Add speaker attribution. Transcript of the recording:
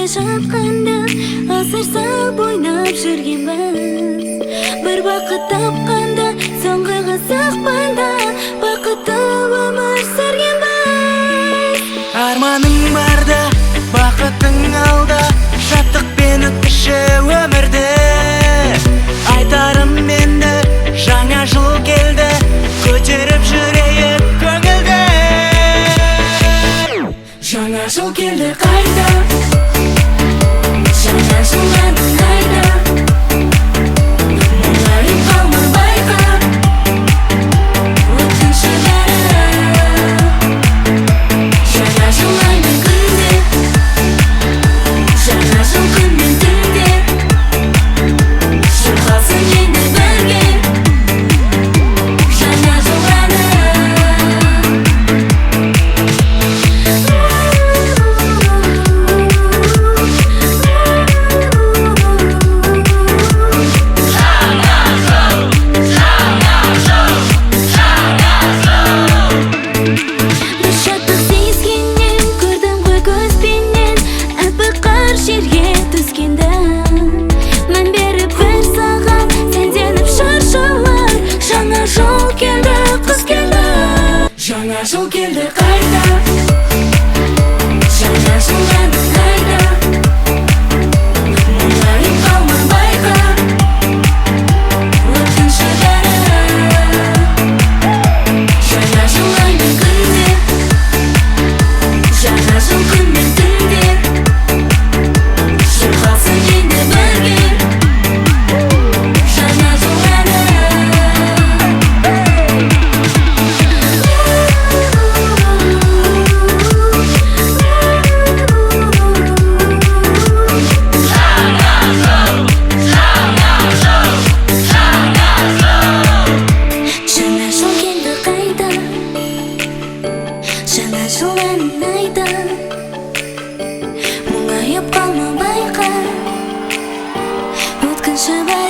Speaker 1: жатқанда асыр салып ойнап жүргенбіз. Бір бақыт тапқанда соңғы қызықпанда бақытты өмір сүргенбіз.
Speaker 2: Арманың барда, бақытың алда, шаттықпен өткізші өмірді. Айтарым енді жаңа жыл келді, көтеріп жүрейік көңілді.
Speaker 1: Жаңа жыл келді қайта, жаңа жылдан қайта, мұңайып қалма байқа, өткінші бәрі. Жаңа жыл аймен күнде, жаңа жыл күнмен түнде, шырқалсын енді бірге жаңа жыл әні. Жаңа жыл келді қайта, жаңа жылдан қайта, мұңайып қалма байқа, өткінші бәрі. Жаңа жыл аймен күнде, жаңа жыл күнмен түнде, шырқалсын енді бірге жаңа жыл әні. Жаңа жыл әнін айта, мұңайып қалма байқа, өткінші бәрі.